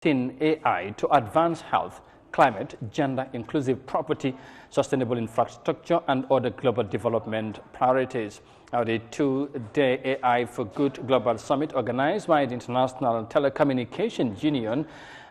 in AI to advance health, climate, gender, inclusive property, sustainable infrastructure, and other global development priorities. Now, the two-day AI for Good Global Summit organized by the International Telecommunications Union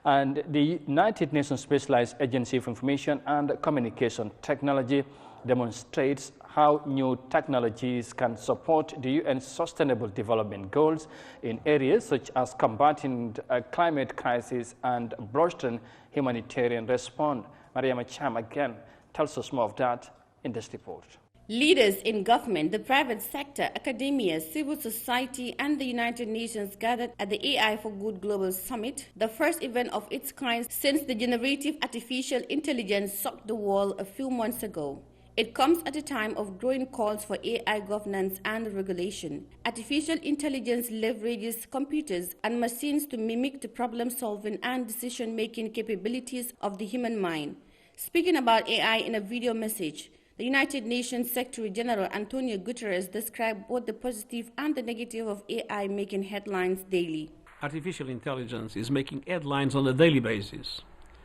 and the United Nations Specialized Agency for Information and Communication Technology demonstrates how new technologies can support the UN's Sustainable Development Goals in areas such as combating a climate crisis and bolstering humanitarian response. Yahya Jammeh again tells us more of that in this report. Leaders in government, the private sector, academia, civil society, and the United Nations gathered at the AI for Good Global Summit, the first event of its kind since the generative artificial intelligence shocked the world a few months ago. It comes at a time of growing calls for AI governance and regulation. Artificial intelligence leverages computers and machines to mimic the problem-solving and decision-making capabilities of the human mind. Speaking about AI in a video message, the United Nations Secretary General Antonio Guterres described both the positive and the negative of AI making headlines daily. Artificial intelligence is making headlines on a daily basis,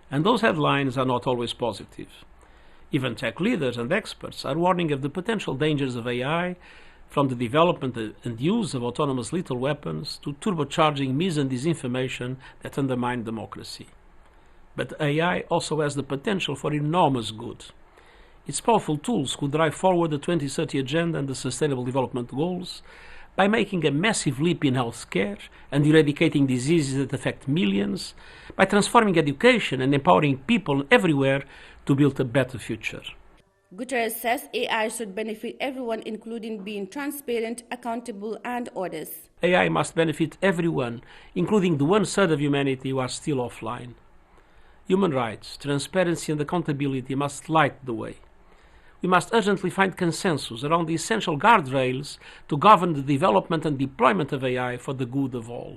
and those headlines are not always positive. Even tech leaders and experts are warning of the potential dangers of AI, from the development and use of autonomous lethal weapons to turbocharging mis and disinformation that undermine democracy. But AI also has the potential for enormous good. Its powerful tools could drive forward the 2030 Agenda and the Sustainable Development Goals by making a massive leap in healthcare and eradicating diseases that affect millions, by transforming education and empowering people everywhere to build a better future. Guterres says AI should benefit everyone, including being transparent, accountable, and others. AI must benefit everyone, including the 1/3 of humanity who are still offline. Human rights, transparency, and accountability must light the way. We must urgently find consensus around the essential guardrails to govern the development and deployment of AI for the good of all.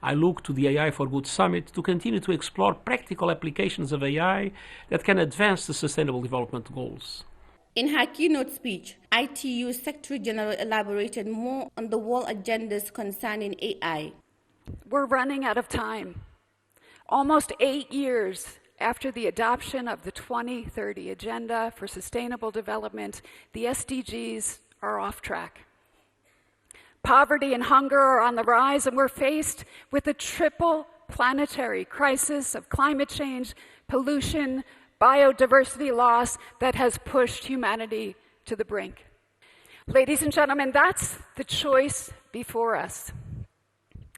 I look to the AI for Good Summit to continue to explore practical applications of AI that can advance the Sustainable Development Goals. In her keynote speech, ITU Secretary General elaborated more on the world agendas concerning AI. We're running out of time. Almost 8 years after the adoption of the 2030 Agenda for Sustainable Development, the SDGs are off track. Poverty and hunger are on the rise, and we're faced with a triple planetary crisis of climate change, pollution, biodiversity loss that has pushed humanity to the brink. Ladies and gentlemen, that's the choice before us.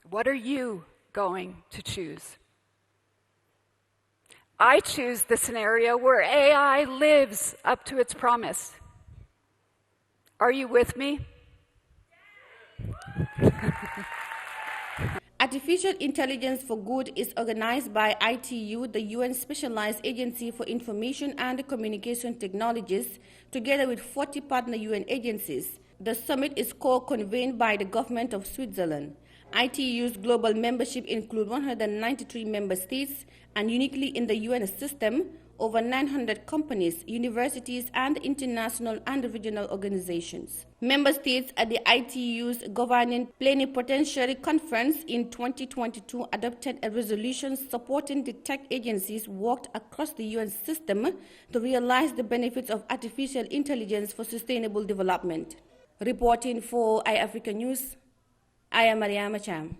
What are you going to choose? I choose the scenario where AI lives up to its promise. Are you with me? Artificial Intelligence for Good is organized by ITU, the UN Specialized Agency for Information and Communication Technologies, together with 40 partner UN agencies. The summit is co-convened by the government of Switzerland. ITU's global membership includes 193 member states, and uniquely in the UN system, over 900 companies, universities, and international and regional organizations. Member states at the ITU's Governing Plenipotentiary Conference in 2022 adopted a resolution supporting the tech agencies worked across the UN system to realize the benefits of artificial intelligence for sustainable development. Reporting for Eyeafrica News, I am Yahya Jammeh.